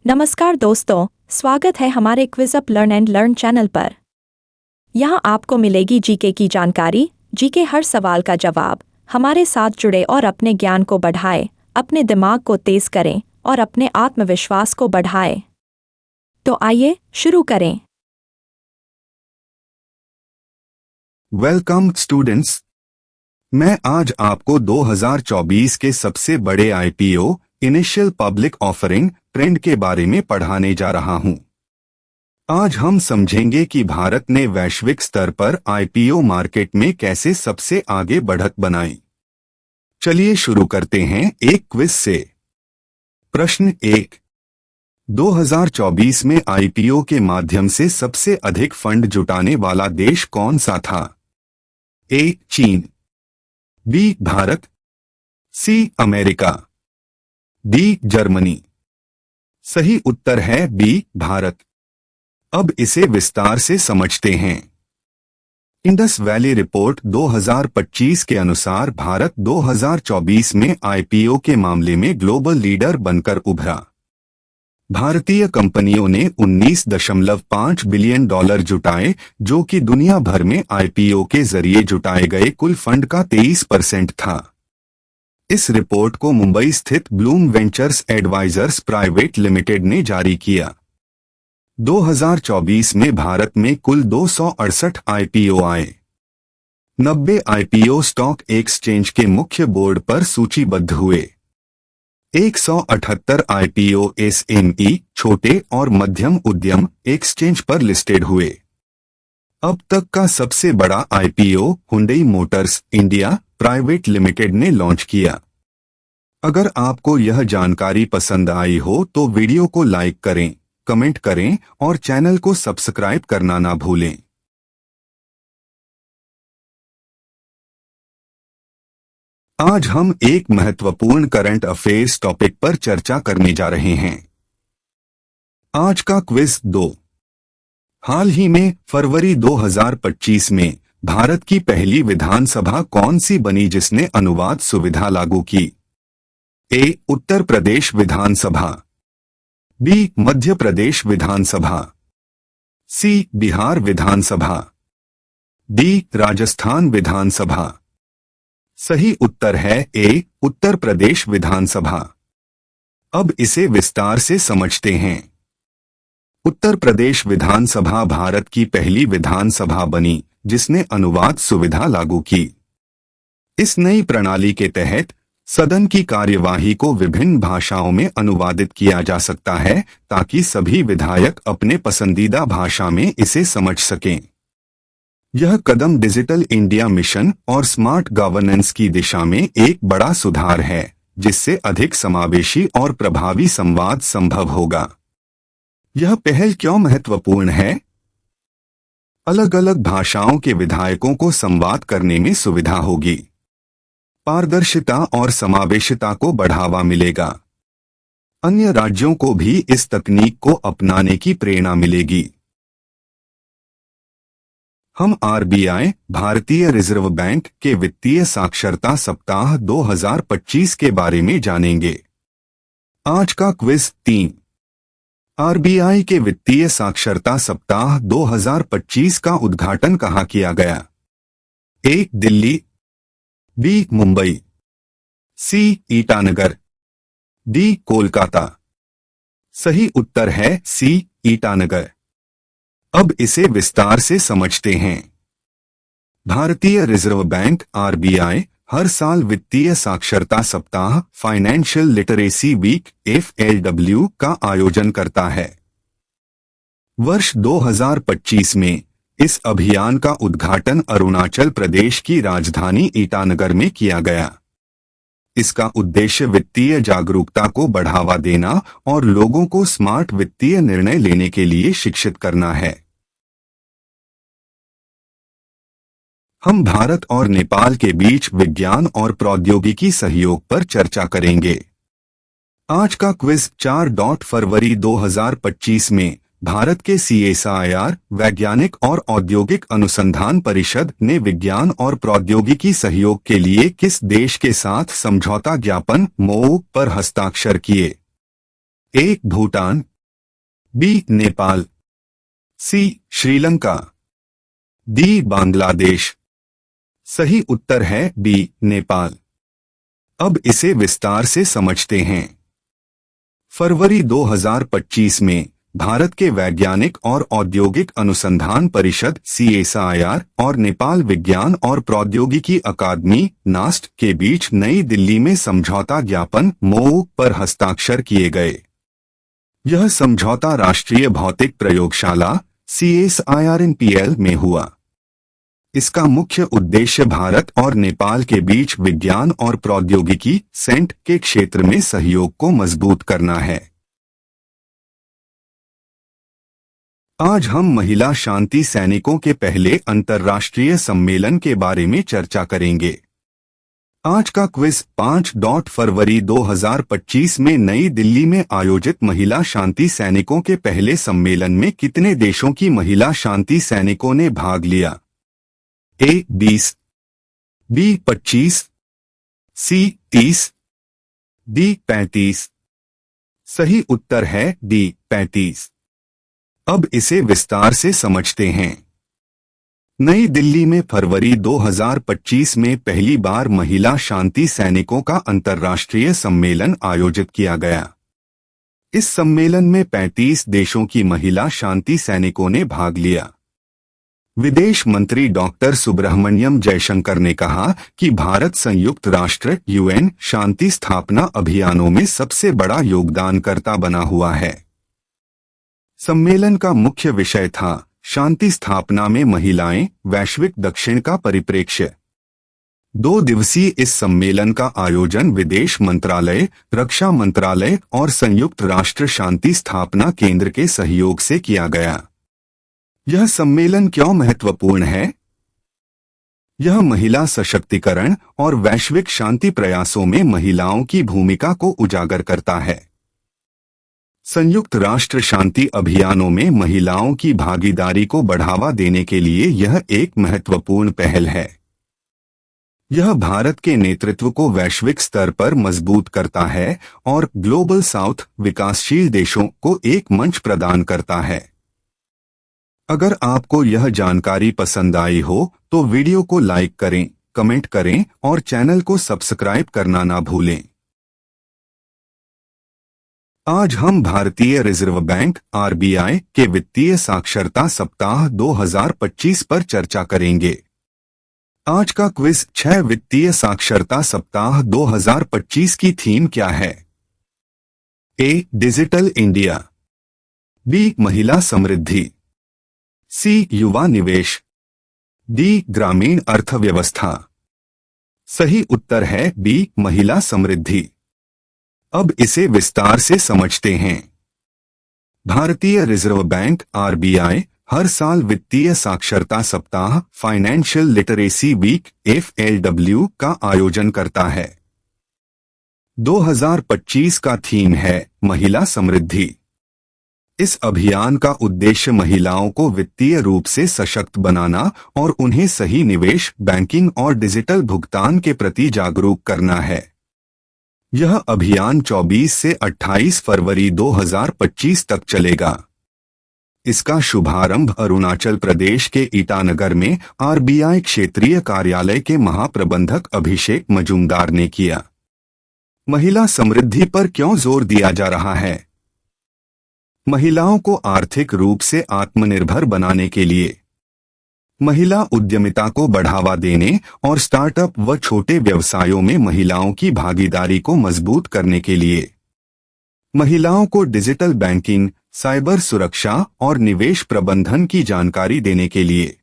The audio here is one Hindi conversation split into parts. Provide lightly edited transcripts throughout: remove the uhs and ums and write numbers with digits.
नमस्कार दोस्तों, स्वागत है हमारे quiz up learn and learn channel पर। यहाँ आपको मिलेगी जीके की जानकारी, जीके हर सवाल का जवाब। हमारे साथ जुड़े और अपने ज्ञान को बढ़ाएं, अपने दिमाग को तेज करें और अपने आत्मविश्वास को बढ़ाएं। तो आइए शुरू करें। वेलकम स्टूडेंट्स, मैं आज आपको 2024 के सबसे बड़े IPO initial public offering trend के बारे में पढ़ाने जा रहा हूं। आज हम समझेंगे कि भारत ने वैश्विक स्तर पर आईपीओ मार्केट में कैसे सबसे आगे बढ़त बनाई। चलिए शुरू करते हैं एक क्विज से। प्रश्न 1, 2024 में आईपीओ के माध्यम से सबसे अधिक फंड जुटाने वाला देश कौन सा था? ए. चीन, B. Bharat, C. America, D. Germany. सही उत्तर है बी. भारत। अब इसे विस्तार से समझते हैं। इंडस वैली रिपोर्ट 2025 के अनुसार भारत 2024 में आईपीओ के मामले में ग्लोबल लीडर बनकर उभरा। भारतीय कंपनियों ने $19.5 बिलियन जुटाए, जो कि दुनिया भर में आईपीओ के जरिए जुटाए गए कुल फंड का 23% था। इस रिपोर्ट को मुंबई स्थित Bloom Ventures Advisors Private Limited ने जारी किया। 2024 में भारत में कुल 268 आईपीओ आए। 90 आईपीओ स्टॉक एक्सचेंज के मुख्य बोर्ड पर सूचीबद्ध हुए। 178 आईपीओ एसएमई छोटे और मध्यम उद्यम एक्सचेंज पर लिस्टेड हुए। अब तक का सबसे बड़ा IPO Hyundai Motors India private Limited ने लॉन्च किया। अगर आपको यह जानकारी पसंद आई हो तो वीडियो को लाइक करें, कमेंट करें और चैनल को सब्सक्राइब करना ना भूलें। आज हम एक महत्वपूर्ण करंट अफेयर्स टॉपिक पर चर्चा करने जा रहे हैं। आज का क्विज 2। हाल ही में फरवरी 2025 में भारत की पहली विधानसभा कौन सी बनी जिसने अनुवाद सुविधा लागू की? ए. उत्तर प्रदेश विधानसभा, बी. मध्य प्रदेश विधानसभा, सी. बिहार विधानसभा, डी. राजस्थान विधानसभा। सही उत्तर है ए. उत्तर प्रदेश विधानसभा। अब इसे विस्तार से समझते हैं। उत्तर प्रदेश विधानसभा भारत की पहली विधानसभा बनी जिसने अनुवाद सुविधा लागू की। इस नई प्रणाली के तहत सदन की कार्यवाही को विभिन्न भाषाओं में अनुवादित किया जा सकता है ताकि सभी विधायक अपने पसंदीदा भाषा में इसे समझ सकें। यह कदम डिजिटल इंडिया मिशन और स्मार्ट गवर्नेंस की दिशा में एक बड़ा सुधार है, जिससे अधिक समावेशी और प्रभावी संवाद संभव होगा। यह पहल क्यों महत्वपूर्ण है? अलग अलग भाषाओं के विधायकों को संवाद करने में सुविधा होगी। पारदर्शिता और समावेशिता को बढ़ावा मिलेगा। अन्य राज्यों को भी इस तकनीक को अपनाने की प्रेरणा मिलेगी। हम आरबीआई भारतीय रिजर्व बैंक के वित्तीय साक्षरता सप्ताह 2025 के बारे में जानेंगे। आज का क्विज 3। आरबीआई के वित्तीय साक्षरता सप्ताह 2025 का उद्घाटन कहाँ किया गया? ए. दिल्ली, बी. मुंबई, सी. ईटानगर, डी. कोलकाता। सही उत्तर है सी. ईटानगर। अब इसे विस्तार से समझते हैं। भारतीय रिजर्व बैंक आरबीआई हर साल वित्तीय साक्षरता सप्ताह फाइनेंशियल लिटरेसी वीक FLW का आयोजन करता है। वर्ष 2025 में इस अभियान का उद्घाटन अरुणाचल प्रदेश की राजधानी ईटानगर में किया गया। इसका उद्देश्य वित्तीय जागरूकता को बढ़ावा देना और लोगों को स्मार्ट वित्तीय निर्णय लेने के लिए शिक्षित करना है। हम भारत और नेपाल के बीच विज्ञान और प्रौद्योगिकी सहयोग पर चर्चा करेंगे। आज का क्विज 4. फरवरी 2025 में भारत के CSIR वैज्ञानिक और औद्योगिक अनुसंधान परिषद ने विज्ञान और प्रौद्योगिकी सहयोग के लिए किस देश के साथ समझौता ज्ञापन MOU पर हस्ताक्षर किए? ए. भूटान, बी नेपाल, सी श्रीलंका, डी बांग्लादेश। सही उत्तर है बी नेपाल। अब इसे विस्तार से समझते हैं। फरवरी 2025 में भारत के वैज्ञानिक और औद्योगिक अनुसंधान परिषद CSIR और नेपाल विज्ञान और प्रौद्योगिकी अकादमी नास्ट के बीच नई दिल्ली में समझौता ज्ञापन MOU पर हस्ताक्षर किए गए। यह समझौता राष्ट्रीय भौतिक प्रयोगशाला CSIRNPL में हुआ। इसका मुख्य उद्देश्य भारत और नेपाल के बीच विज्ञान और प्रौद्योगिकी सेंट के क्षेत्र में सहयोग को मजबूत करना है। आज हम महिला शांति सैनिकों के पहले अंतर्राष्ट्रीय सम्मेलन के बारे में चर्चा करेंगे। आज का क्विज 5 फरवरी 2025 में नई दिल्ली में आयोजित महिला शांति सैनिकों के पहले सम्मेलन में कितने देशों की महिला शांति सैनिकों ने भाग लिया? A 20, B 25, C 30, D 35। सही उत्तर है D 35। अब इसे विस्तार से समझते हैं। नई दिल्ली में फरवरी 2025 में पहली बार महिला शांति सैनिकों का अंतर्राष्ट्रीय सम्मेलन आयोजित किया गया। इस सम्मेलन में 35 देशों की महिला शांति सैनिकों ने भाग लिया। विदेश मंत्री डॉक्टर सुब्रह्मण्यम जयशंकर ने कहा कि भारत संयुक्त राष्ट्र UN शांति स्थापना अभियानों में सबसे बड़ा योगदानकर्ता बना हुआ है। सम्मेलन का मुख्य विषय था शांति स्थापना में महिलाएं, वैश्विक दक्षिण का परिप्रेक्ष्य। 2 दिवसीय इस सम्मेलन का आयोजन विदेश मंत्रालय, रक्षा मंत्रालय और संयुक्त राष्ट्र शांति स्थापना केंद्र के सहयोग से किया गया। यह सम्मेलन क्यों महत्वपूर्ण है? यह महिला सशक्तिकरण और वैश्विक शांति प्रयासों में महिलाओं की भूमिका को उजागर करता है। संयुक्त राष्ट्र शांति अभियानों में महिलाओं की भागीदारी को बढ़ावा देने के लिए यह एक महत्वपूर्ण पहल है। यह भारत के नेतृत्व को वैश्विक स्तर पर मजबूत करता है और ग्लोबल साउथ विकासशील देशों को एक मंच प्रदान करता है। अगर आपको यह जानकारी पसंद आई हो तो वीडियो को लाइक करें, कमेंट करें और चैनल को सब्सक्राइब करना ना भूलें। आज हम भारतीय रिजर्व बैंक RBI के वित्तीय साक्षरता सप्ताह 2025 पर चर्चा करेंगे। आज का क्विज 6 वित्तीय साक्षरता सप्ताह 2025 की थीम क्या है? A डिजिटल इंडिया, B महिला समृद्धि, C युवा निवेश, D ग्रामीण अर्थव्यवस्था। सही उत्तर है B महिला समृद्धि। अब इसे विस्तार से समझते हैं। भारतीय रिजर्व बैंक RBI हर साल वित्तीय साक्षरता सप्ताह फाइनेंशियल लिटरेसी वीक FLW का आयोजन करता है। 2025 का थीम है महिला समृद्धि। इस अभियान का उद्देश्य महिलाओं को वित्तीय रूप से सशक्त बनाना और उन्हें सही निवेश, बैंकिंग और डिजिटल भुगतान के प्रति जागरूक करना है। यह अभियान 24 से 28 फरवरी 2025 तक चलेगा। इसका शुभारंभ अरुणाचल प्रदेश के ईटानगर में RBI क्षेत्रीय कार्यालय के महाप्रबंधक अभिषेक मजूमदार ने किया। महिला समृद्धि पर क्यों जोर दिया जा रहा है? महिलाओं को आर्थिक रूप से आत्मनिर्भर बनाने के लिए, महिला उद्यमिता को बढ़ावा देने और स्टार्टअप व छोटे व्यवसायों में महिलाओं की भागीदारी को मजबूत करने के लिए, महिलाओं को डिजिटल बैंकिंग, साइबर सुरक्षा और निवेश प्रबंधन की जानकारी देने के लिए।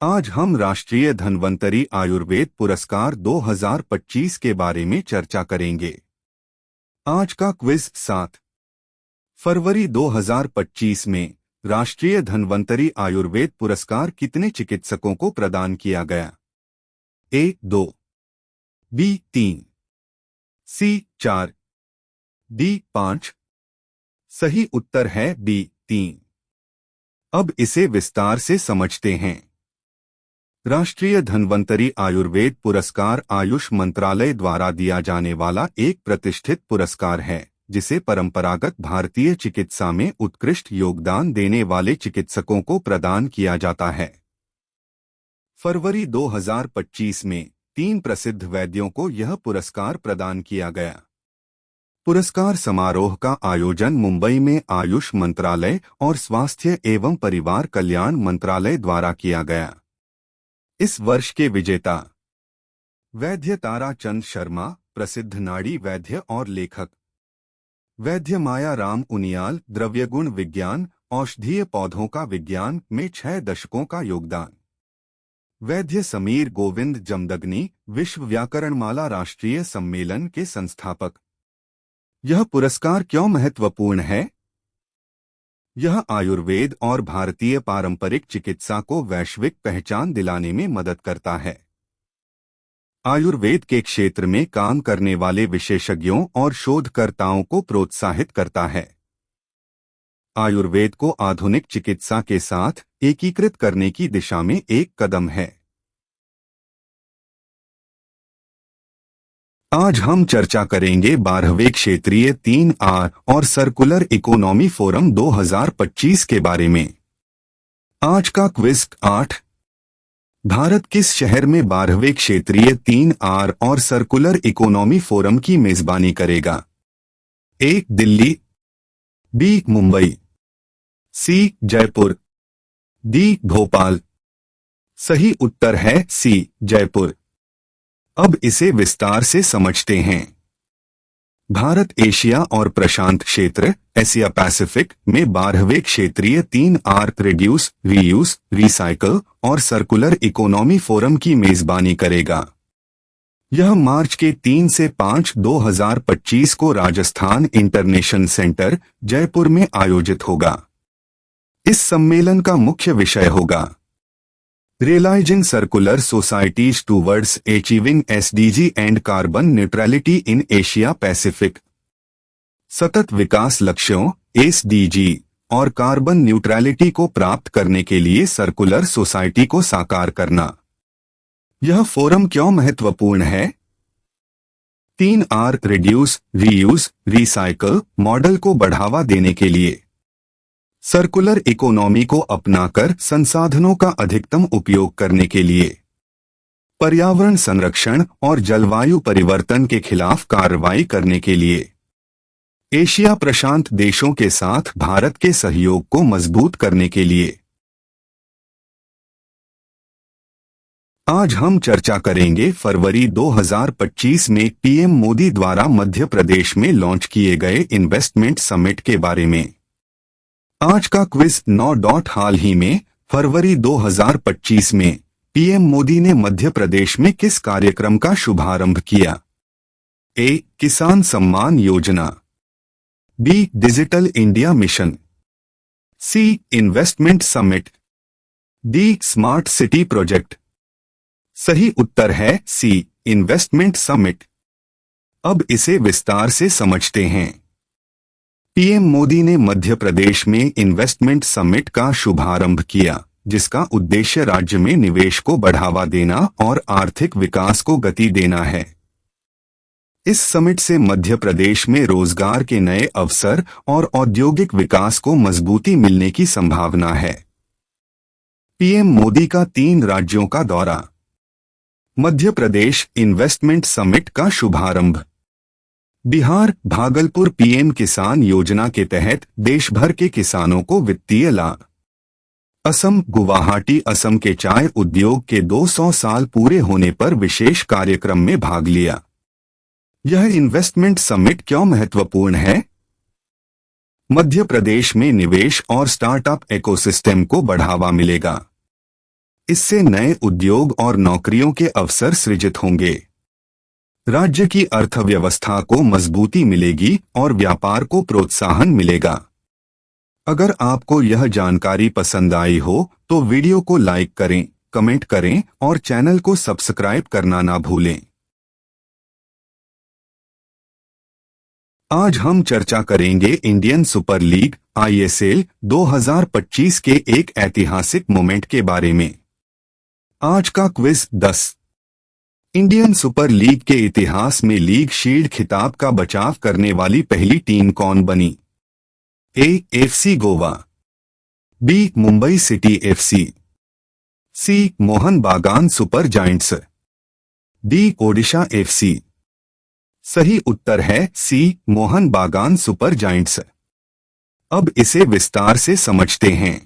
आज हम राष्ट्रीय धन्वंतरी आयुर्वेद पुरस्कार 2025 के बारे में चर्चा करेंगे। आज का क्विज 7 फरवरी 2025 में राष्ट्रीय धन्वंतरी आयुर्वेद पुरस्कार कितने चिकित्सकों को प्रदान किया गया? A 2, B 3, C 4, D 5। सही उत्तर है B 3। अब इसे विस्तार से समझते हैं। राष्ट्रीय धन्वंतरी आयुर्वेद पुरस्कार आयुष मंत्रालय द्वारा दिया जाने वाला एक प्रतिष्ठित पुरस्कार है जिसे परंपरागत भारतीय चिकित्सा में उत्कृष्ट योगदान देने वाले चिकित्सकों को प्रदान किया जाता है। फरवरी 2025 में 3 प्रसिद्ध वैद्यों को यह पुरस्कार प्रदान किया गया। पुरस्कार समारोह का आयोजन मुंबई में आयुष मंत्रालय और स्वास्थ्य एवं परिवार कल्याण मंत्रालय द्वारा किया गया। इस वर्ष के विजेता वैद्य तारा चंद शर्मा, प्रसिद्ध नाड़ी वैद्य और लेखक। वैद्य माया राम उनियाल, द्रव्यगुण विज्ञान, औषधीय पौधों का विज्ञान में 6 दशकों का योगदान। वैद्य समीर गोविंद जमदग्नी, विश्व व्याकरणमाला राष्ट्रीय सम्मेलन के संस्थापक। यह पुरस्कार क्यों महत्वपूर्ण है? यह आयुर्वेद और भारतीय पारंपरिक चिकित्सा को वैश्विक पहचान दिलाने में मदद करता है। आयुर्वेद के क्षेत्र में काम करने वाले विशेषज्ञों और शोधकर्ताओं को प्रोत्साहित करता है। आयुर्वेद को आधुनिक चिकित्सा के साथ एकीकृत करने की दिशा में एक कदम है। आज हम चर्चा करेंगे 12वें क्षेत्रीय 3R और सर्कुलर इकोनॉमी फोरम 2025 के बारे में। आज का क्विज 8। भारत किस शहर में 12वें क्षेत्रीय 3R और सर्कुलर इकोनॉमी फोरम की मेजबानी करेगा? ए. दिल्ली, बी. मुंबई, सी. जयपुर, डी. भोपाल। सही उत्तर है सी. जयपुर। अब इसे विस्तार से समझते हैं। भारत एशिया और प्रशांत क्षेत्र एशिया पैसिफिक में 12वें क्षेत्रीय 3R रिड्यूस, रीयूज, रिसाइकल और सर्कुलर इकोनॉमी फोरम की मेजबानी करेगा। यह मार्च के 3 से 5, 2025 को राजस्थान इंटरनेशनल सेंटर, जयपुर में आयोजित होगा। इस सम्मेलन का मुख्य विषय होगा realising circular societies towards achieving SDG and carbon neutrality in Asia Pacific. सतत विकास लक्ष्यों एसडीजी और कार्बन न्यूट्रलिटी को प्राप्त करने के लिए सर्कुलर सोसाइटी को साकार करना। यह फोरम क्यों महत्वपूर्ण है? 3R reduce, reuse, recycle model को बढ़ावा देने के लिए, सर्कुलर इकोनॉमी को अपनाकर संसाधनों का अधिकतम उपयोग करने के लिए, पर्यावरण संरक्षण और जलवायु परिवर्तन के खिलाफ कार्रवाई करने के लिए, एशिया प्रशांत देशों के साथ भारत के सहयोग को मजबूत करने के लिए। आज हम चर्चा करेंगे फरवरी 2025 में पीएम मोदी द्वारा मध्य प्रदेश में लॉन्च किए गए इन्वेस्टमेंट समिट के बारे में। आज का क्विज 9. हाल ही में फरवरी 2025 में पीएम मोदी ने मध्य प्रदेश में किस कार्यक्रम का शुभारंभ किया? ए. Kisan Samman Yojana, B. Digital India mission, C. Investment summit, D. Smart city project. सही उत्तर है सी. Investment summit. अब इसे विस्तार से समझते हैं। पीएम मोदी ने मध्य प्रदेश में इन्वेस्टमेंट समिट का शुभारंभ किया, जिसका उद्देश्य राज्य में निवेश को बढ़ावा देना और आर्थिक विकास को गति देना है। इस समिट से मध्य प्रदेश में रोजगार के नए अवसर और औद्योगिक विकास को मजबूती मिलने की संभावना है। पीएम मोदी का 3 राज्यों का दौरा। मध्य प्रदेश इन्वेस्टमेंट समिट का शुभारंभ। बिहार, भागलपुर पीएम किसान योजना के तहत देश भर के किसानों को वित्तीय लाभ। असम, गुवाहाटी असम के चाय उद्योग के 200 साल पूरे होने पर विशेष कार्यक्रम में भाग लिया। यह इन्वेस्टमेंट समिट क्यों महत्वपूर्ण है? मध्य प्रदेश में निवेश और स्टार्टअप इकोसिस्टम को बढ़ावा मिलेगा। इससे नए उद्योग और नौकरियों के अवसर सृजित होंगे। राज्य की अर्थव्यवस्था को मजबूती मिलेगी और व्यापार को प्रोत्साहन मिलेगा। अगर आपको यह जानकारी पसंद आई हो तो वीडियो को लाइक करें, कमेंट करें और चैनल को सब्सक्राइब करना ना भूलें। आज हम चर्चा करेंगे इंडियन सुपर लीग ISL 2025 के एक ऐतिहासिक मोमेंट के बारे में। आज का क्विज 10। इंडियन सुपर लीग के इतिहास में लीग शील्ड खिताब का बचाव करने वाली पहली टीम कौन बनी? A. FC Goa, B. Mumbai City FC, C. Mohun Bagan Super Giants, D. Odisha FC. सही उत्तर है सी. Mohun Bagan Super giants. अब इसे विस्तार से समझते हैं।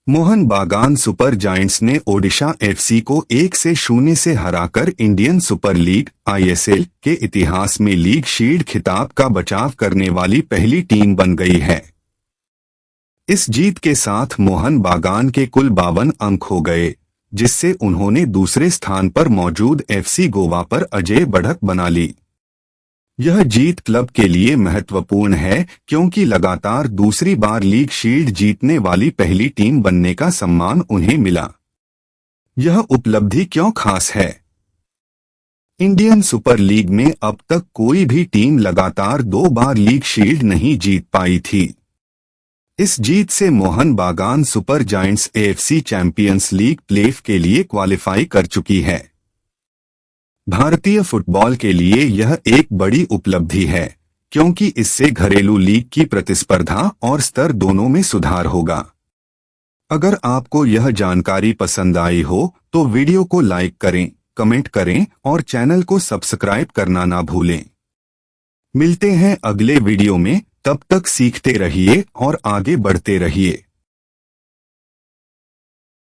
मोहन बागान सुपर जायंट्स ने ओडिशा एफसी को 1-0 से हराकर इंडियन सुपर लीग (आईएसएल) के इतिहास में लीग शील्ड खिताब का बचाव करने वाली पहली टीम बन गई है। इस जीत के साथ मोहन बागान के कुल 52 अंक हो गए, जिससे उन्होंने दूसरे स्थान पर मौजूद एफसी गोवा पर अजेय बढ़त बना ली। यह जीत क्लब के लिए महत्वपूर्ण है क्योंकि लगातार दूसरी बार लीग शील्ड जीतने वाली पहली टीम बनने का सम्मान उन्हें मिला। यह उपलब्धि क्यों खास है? इंडियन सुपर लीग में अब तक कोई भी टीम लगातार 2 बार लीग शील्ड नहीं जीत पाई थी। इस जीत से Mohan Bagan Super giants AFC champions league playoff के लिए क्वालिफाई कर चुकी है। भारतीय फुटबॉल के लिए यह एक बड़ी उपलब्धि है क्योंकि इससे घरेलू लीग की प्रतिस्पर्धा और स्तर दोनों में सुधार होगा। अगर आपको यह जानकारी पसंद आई हो तो वीडियो को लाइक करें, कमेंट करें और चैनल को सब्सक्राइब करना ना भूलें। मिलते हैं अगले वीडियो में, तब तक सीखते रहिए और आगे बढ़ते रहिए।